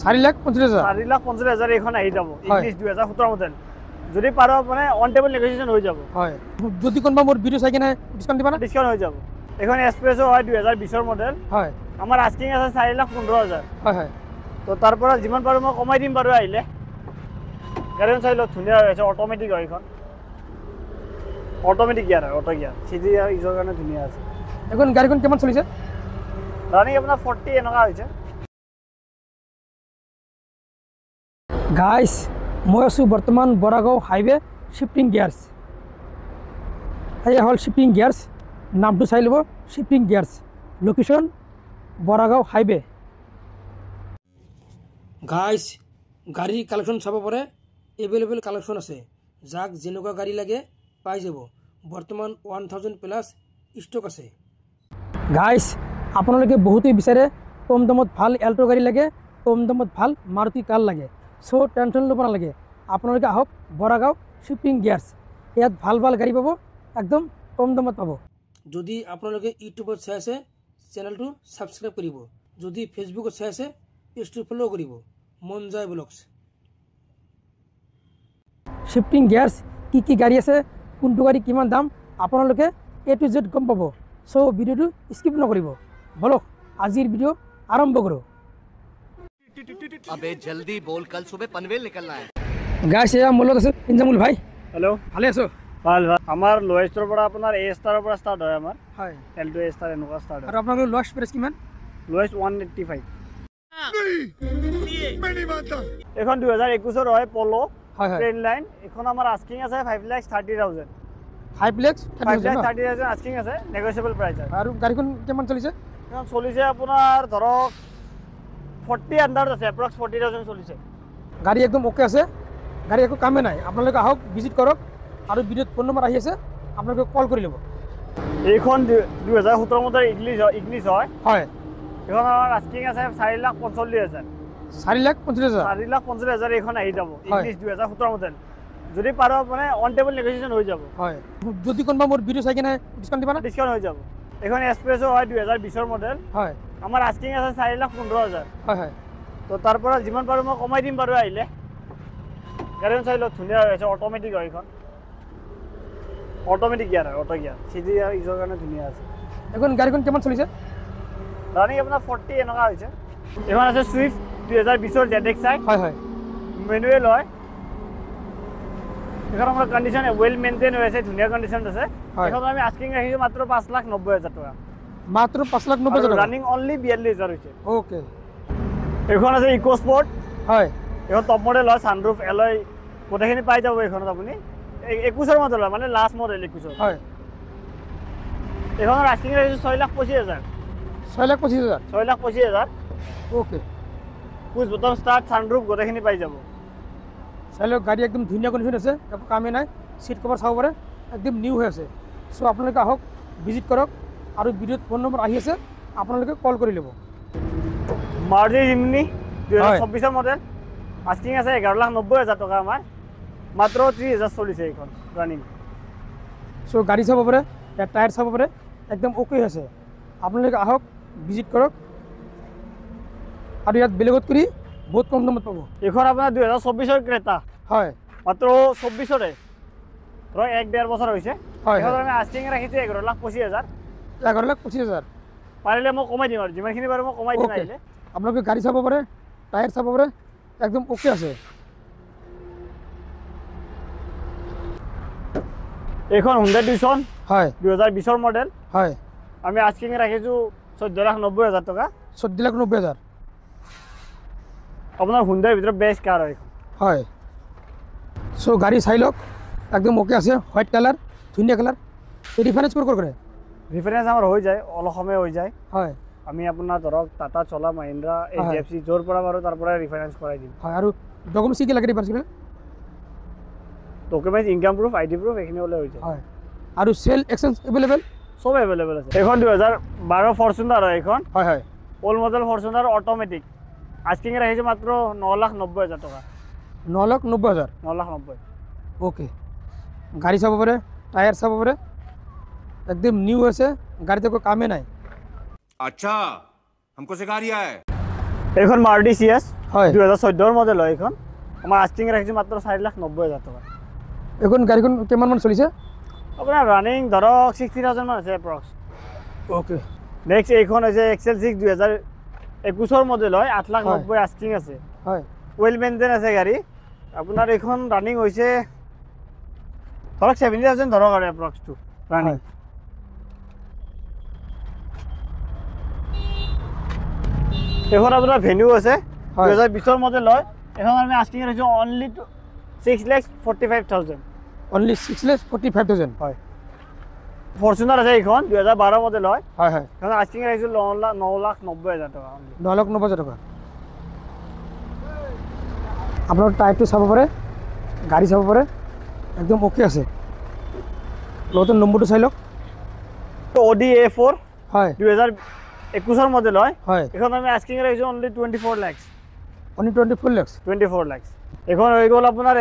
4,50,000 4,50,000 এখন আহি যাব ইংলিশ 2017 মডেল যদি পাৰো মানে অন টেবল নেগোসিয়েশন হৈ যাব হয় যদি কোনবা মোৰ ভিডিও চাই কিনে ডিসকাউন্ট দিবা না ডিসকাউন্ট হৈ যাব এখন এক্সপ্ৰেছো হয় 2020 ৰ মডেল হয় আমাৰ আস্কিং আছে 4,15,000 হয় হয় তো তাৰ পৰা যিমান পাৰো মই কমাই দিম বাৰু আহিলে গাড়ীখন চাই লওক ধুনীয়া হৈছে অটোমেটিক হয় এখন অটোমেটিক গিয়াৰ হয় অটো গিয়াৰ সিজি আৰু ইজৰ কাৰণে ধুনীয়া আছে এখন গাড়ীখন কেমন চলিছে ৰানিং আপোনাৰ 40 এনেকা হৈছে গাইস মই আছো বৰ্তমান বৰাগাঁও হাইৱে শিফটিং গিয়াৰ্স এই হল শিফটিং গিয়াৰ্স নামটো চাই ল'ব shifting gears location Boragaon highway guys গাড়ী কালেকশ্যন চাব পাৰে এভেইলেবল কালেকশ্যন আছে যাক যেনেকুৱা গাড়ী লাগে পাই যাব বৰ্তমান 1000 প্লাস ষ্টক আছে গাইস আপোনালোকে বহুতেই বিচাৰে কম দামত ভাল এল্টো গাড়ী লাগে কম দামত ভাল মাৰুতি কাৰ লাগে সো টেনশন ল'ব নালাগে আপোনালোকে আহক বৰাগাঁও শিফটিং গিয়াৰ্স ইয়াত ভাল ভাল গাড়ী পাব একদম কম দামত পাব যদি আপোনালোকে ইউটিউবত চাই আছে চেনেলটো সাবস্ক্ৰাইব কৰিব যদি ফেসবুকত চাই আছে পেজটো ফলো কৰিব মন যায় ব্লগছ শিফটিং গিয়াৰ্স কি গাড়ী আছে কোনটো গাড়ী কিমান দাম আপোনালোকে এ টু জেড গম পাব সো ভিডিওটো স্কিপ নকৰিব বলক আজিৰ ভিডিও আৰম্ভ কৰো अबे जल्दी बोल कल सुबह पनवेल निकलना है গাইস এয়া মূলত আছে ইনজামুল ভাই হেল্ল' ভালে আছো ভাল ভাল আমাৰ লোয়েষ্টৰ পৰা আপোনাৰ এ ষ্টাৰৰ পৰা ষ্টাৰ্ট হয় আমাৰ হয় এল2 এ ষ্টাৰ এনেকুৱা ষ্টাৰ্ট হয় আৰু আপোনালোকৰ লষ্ট প্ৰাইস কিমান লোয়েষ্ট 185 এখন 2021 ৰ হয় পলো হয় হয় ট্ৰেন লাইন এখন আমাৰ আস্কিং আছে 5,30,000 5 লাখ 5,30,000 আস্কিং আছে নেগোসিয়েবল প্রাইস আছে আৰু গাড়ীখন কেমন চলিছে এখন চলিছে আপোনাৰ ধৰক 40 আন্ডার আছে অ্যাপ্রক্স 40,000 চলিছে গাড়ী একদম ওকে আছে গাড়ী একো কামে নাই আপোনালোকে আহক ভিজিট কৰক আৰু ভিডিওত ফোন নম্বৰ আহি আছে আপোনালোকে কল কৰি ল'ব এইখন 2017 মডেল ইগনিছ হয় হয় এখন আমাৰ আস্কিং আছে 4,45,000 4,50,000 4,50,000 এখন আহি যাব ইংলিশ 2017 মডেল যদি পাৰো মানে অন টেবল নেগোসিয়েশন হৈ যাব হয় যদি কোনবা মোৰ ভিডিও চাই কিনে ডিসকাউন্ট দিবা না ডিসকাউন্ট হৈ যাব এখন এক্সপ্ৰেছো হয় 2020 ৰ মডেল হয় আমাৰ আস্কিং আছে 4,15,000 হয় হয় তো তাৰ পৰা যিমান পাৰো মই কমাই দিম বাৰু আহিলে গাড়ীখন চাই লওক ধুনীয়া হৈছে অটোমেটিক হয় এখন অটোমেটিক গিয়াৰ হয় অটো গিয়াৰ সিজি আৰু ইজৰ কাৰণে ধুনীয়া আছে এখন গাড়ীখন কেমন চলিছে ৰানিং আপোনাৰ 40 এনেকা হৈছে এখন আছে সুইফট 2020 ৰ ZXi হয় হয় মেনুৱেল হয় এখন আমাৰ কন্ডিশন ওয়েল মেইনটেইন হৈ আছে ধুনীয়া কন্ডিশন আছে এখন আমি আস্কিং ৰাখিছো মাত্ৰ 5,90,000 টকা মাত্ৰ 5,90,000 টকা রানিং অনলি 42,000 হৈছে ওকে এখন আছে ইকো স্পোর্ট হয় এখন টপ মডেল হয় সানরুফ এলয় গোটেইখিনি পাই যাব এখনত আপুনি 21 ৰ মডেল হয় মানে লাস্ট মডেল 21 হয় এখনৰ আস্কিং ৰাখিছো 6,25,000 6,25,000 6,25,000 okay push button start sunroof গোটেইখিনি পাই যাব চাইলক গাড়ী একদম ধুনীয়া কন্ডিশন আছে একো কামে নাই সিট কভাৰ চাব পাৰে একদম নিউ হৈ আছে সো আপোনালোকে আহক ভিজিট কৰক আৰু ভিডিওত ফোন নম্বৰ আহি আছে আপোনালোকে কল কৰি ল'ব মাৰুতি জিমনি 2024 ৰ মডেল আস্কিং আছে 11,90,000 টকা আমাৰ মাত্ৰ 30,000 চলিছে এইখন ৰানিং সো গাড়ী চাব পাৰে টায়াৰ চাব পাৰে একদম ওকে আছে আপোনালোকে আহক ভিজিট কৰক আৰু ইয়াত বেলেগত কৰি বহুত কম দামত পাব এইখন আপোনাৰ 2024 ৰ ক্ৰেটা হয় মাত্ৰ 24 ৰে ধৰক 1.5 বছৰ হৈছে এখন আমি আস্কিং ৰাখিছো 11,25,000 11,25,000 পাৰিলে মই কমাই দিম আৰু যিমানখিনি পাৰো মই কমাই দিম আহিলে আপোনালোকে গাড়ী চাব পাৰে টায়াৰ চাব পাৰে একদম ওকে আছে এইখন হুন্ডা ডিউচন হয় 2020 ৰ মডেল হয় আমি আস্কিং ৰাখিছো 14,90,000 টকা 14,90,000 আপোনাৰ হুন্ডাৰ ভিতৰত বেষ্ট কাৰ হয় হয় সো গাড়ী চাই লওক একদম ওকে আছে হোয়াইট কালার ধুনীয়া কালার রিফারেন্স করে ৰিফাৰেন্স আমাৰ হৈ যায় অলপ সময় হৈ যায় হয় আমি আপোনাৰ ধৰক টাটা চলা মহিন্দ্ৰা এইচডিএফসি জোৰ পৰা বাৰু তাৰ পৰা ৰিফাৰেন্স কৰাই দিম হয় আৰু ডকুমেন্টস কি লাগে reference documents income proof ID proof এখিনি হলে হৈ যায় হয় আৰু সেল এক্সচেঞ্জ এভেইলেবল সব এভেইলেবল আছে এখন 2012 ফরচুনার হয় এখন হয় হয় old model Fortuner automatic asking রাখিছে মাত্র 9,90,000 টাকা 9,90,000 9,90,000 ওকে গাড়ি চাব পারে টায়ার চাব পারে একদম নিউ আছে গাড়িতে কোনো কামে নাই अच्छा हमको सिखा रिया है এইখন মাৰুতি CS হয় 2014 মডেল হয় এইখন আমাৰ আস্কিং ৰাখিছোঁ মাত্ৰ 4,90,000 টকা এখন গাড়ীখন কিমানমান চলিছে আপোনাৰ ৰানিং ধৰক 60,000 মান আছে এপ্ৰক্স ওকে নেক্সট এইখন হৈছে XL6 2021 মডেল হয় 8,90,000 আস্কিং আছে হয় ওয়েল মেইনটেইন আছে গাড়ী আপোনাৰ এইখন ৰানিং হৈছে ধৰক 70,000 ধৰক আৰু এপ্ৰক্স টু ৰানিং এখন আপোনাৰ ভেনিউ আছে 2020 মডেল হয় এখন আমি আস্কিং ৰাখিছোঁ অনলি 6,45,000 অনলি 6,45,000 হয় ফৰচুনাৰ আছে এইখন 2012 মডেল হয় হয় হয় এখন আস্কিং ৰাখিছোঁ 9,90,000 টকা 9,90,000 টকা আপোনাৰ টায়াৰটো চাব পাৰে গাড়ী চাব পাৰে একদম ওকে আছে লগতে নম্বৰটো চাই লওক Audi A4 হয় 2021 মডেল হয় হয় এখন আমি আস্কিং ৰাখিছোঁ অনলি 24 লাখ অনলি 24 লাখ 24 লাখ এখন হৈ গ'ল আপোনাৰ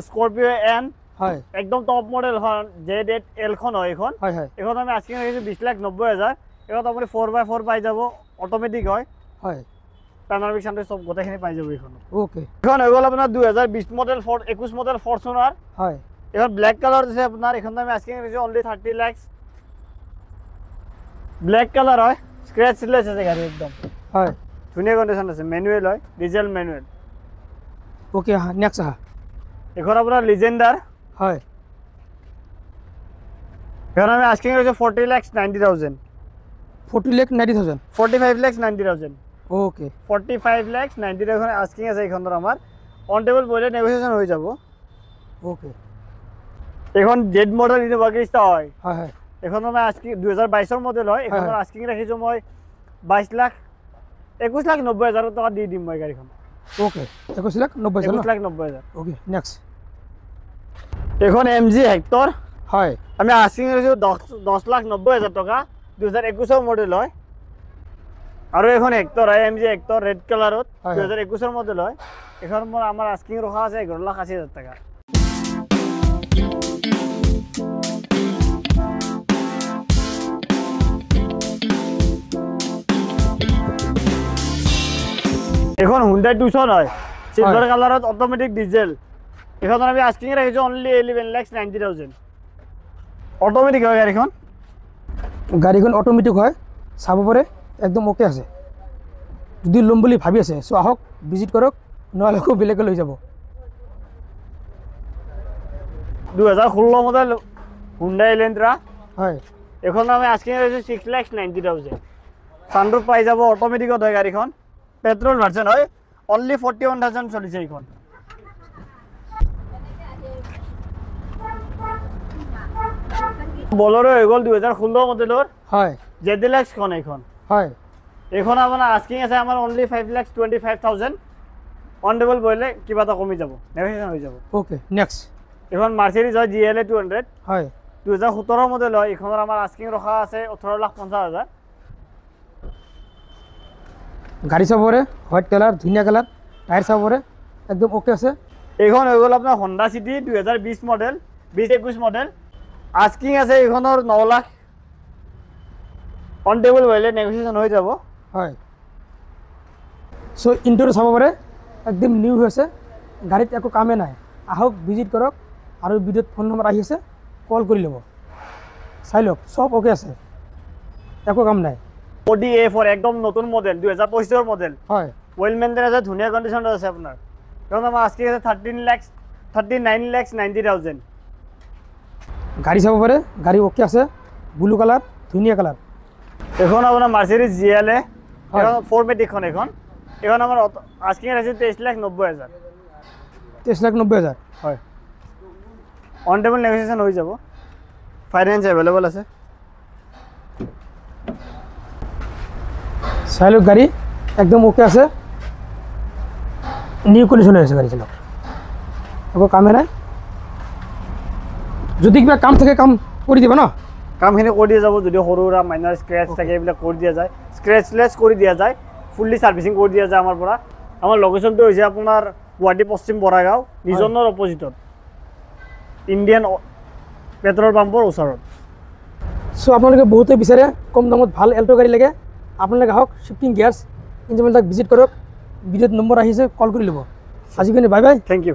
স্কৰপিঅ N হয় একদম টপ মডেল হয় Z8L খন হয় এখন হয় হয় এখন আমি আস্কিং ৰাখিছোঁ 20,90,000 এখন আপুনি 4x4 পাই যাব অটোমেটিক হয় হয় পেনাৰমিক চানটো চব গোটেইখিনি পাই যাব এইখন ওকে এখন হৈ গ'ল আপোনাৰ 2020 মডেল 21 মডেল ফৰচুনাৰ হয় এখন ব্লেক কালাৰ আছে আপোনাৰ এখন আমি আস্কিং ৰাখিছোঁ অনলি 30 লাখ ব্লেক কালাৰ হয় স্ক্ৰেচলেছ আছে গাড়ী একদম হয় ধুনীয়া কণ্ডিশ্যন আছে মেনুৱেল হয় ডিজেল মেনুৱেল ওকে নেক্সট আহা এখন আপোনাৰ লিজেণ্ডাৰ হয় এখন আমি আস্কিং ৰাখিছোঁ 40,90,000 40,90,000 45,90,000 ওকে 45,90,000 আস্কিং আছে এইখনৰ আমাৰ অন টেবল বইলে নেগোচিয়েশ্যন হৈ যাব ওকে এখন জেড মডেল ইনোভা ক্ৰিষ্টা হয় হয় হয় এখন আমি আস্কিং 2022 মডেল হয় এখনৰ আস্কিং ৰাখিছোঁ মই 21,90,000 টকা দি দিম মই গাড়ীখন ওকে 21,90,000 21,90,000 ওকে নেক্সট এখন MG হেক্টৰ হয় আমি আস্কিং ৰাখিছোঁ 10,90,000 টকা 2021 মডেল হয় আৰু এখন হেক্টৰ হয় MG হেক্টৰ ৰেড কালাৰত 2021 মডেল হয় এখন মোৰ আমাৰ আস্কিং ৰখা আছে 11,80,000 টকা এখন হুন্ডাই টুচন হয় সিলভার কালারত অটোমেটিক ডিজেল এখন আমি আস্কিং রাখিছোঁ অনলি 11,90,000 অটোমেটিক হয় গাড়ীখন অটোমেটিক হয় চাব পাৰে একদম ওকে আছে যদি ল'ম বুলি ভাবি আছে চ' আহক ভিজিট কৰক নহ'লেও বেলেগে লৈ যাব 2016 মডেল হুন্ডাই এলেন্ট্ৰা হয় এখন আমি আস্কিং ৰাখিছোঁ 6,90,000 সানৰুফ পাই যাব অটোমেটিকত হয় গাড়ীখন পেট্ৰল ভাৰ্জন হয় অনলি 41,000 চলিছে এইখন বলেৰো হৈ গ'ল 2016 মডেলৰ হয় ZLX খন এইখন হয় এইখন আপোনাৰ আস্কিং আছে আমাৰ অনলি 5,25,000 অন টেবল বইলে কিবা এটা কমি যাব নেগোচিয়েশ্যন হৈ যাব ওকে নেক্সট এইখন মাৰ্চিডিজ হয় GLA 200 হয় 2017 মডেল হয় এইখনৰ আমাৰ আস্কিং ৰখা আছে 18,50,000 গাড়ী চাব পাৰে হোৱাইট কালাৰ ধুনীয়া কালাৰ টায়াৰ চাব পাৰে একদম ওকে আছে এইখন হৈ গ'ল আপোনাৰ Honda city 2020 model 2021 model asking আছে এইখনৰ 9 লাখ অন টেবল বইলে নেগোচিয়েশ্যন হৈ যাব হয় চ' ইণ্টাৰভিউ চাব পাৰে একদম নিউ হৈ আছে গাড়ীত একো কামেই নাই আহক ভিজিট কৰক আৰু ভিডিঅ'ত ফোন নম্বৰ আহি আছে কল কৰি ল'ব চাই লওক চব ওকে আছে একো কাম নাই Audi A4 একদম নতুন মডেল 2025 মডেল হয় ওয়েল মেইনটেইন আছে ধুনীয়া কণ্ডিশ্যনত আছে আপোনাৰ এখন আমাৰ আস্কিং আছে 39,90,000 গাড়ী চাব পাৰে গাড়ী ওকে আছে ব্লু কালাৰ ধুনীয়া কালাৰ এখন আপোনাৰ মাৰ্চিডিজ GLA এখন 4মেটিকখন এখন আমাৰ আস্কিং আছে 23,90,000 23,90,000 হয় অন টেবল নেগোচিয়েশ্যন হৈ যাব ফাইনেন্স এভেইলেবল আছে চাই লওক গাড়ী একদম ওকে আছে নিউ কণ্ডিশ্যন হৈ আছে গাড়ী চালক একো কামেই নাই যদি কিবা কাম থাকে কাম কৰি দিব ন কামখিনি কৰি দিয়া যাব যদি সৰু সুৰা মাইনাৰ স্ক্ৰেচ থাকে এইবিলাক কৰি দিয়া যায় স্ক্ৰেচলেছ কৰি দিয়া যায় ফুল্লি ছাৰ্ভিচিং কৰি দিয়া যায় আমাৰ পৰা আমাৰ লোকেশ্যনটো হৈছে আপোনাৰ গুৱাহাটী পশ্চিম বৰাগাঁও নিজনৰ অপজিটত ইণ্ডিয়ান পেট্ৰল পাম্পৰ ওচৰত চ' আপোনালোকে বহুতে বিচাৰে কম দামত ভাল এল্টো গাড়ী লাগে আপোনালোকে আহক শিফটিং গিয়াৰ্ছ ইঞ্জিনবিলাক ভিজিট কৰক ভিডিঅ'ত নম্বৰ আহিছে কল কৰি ল'ব আজিকালি বাই বাই থেংক ইউ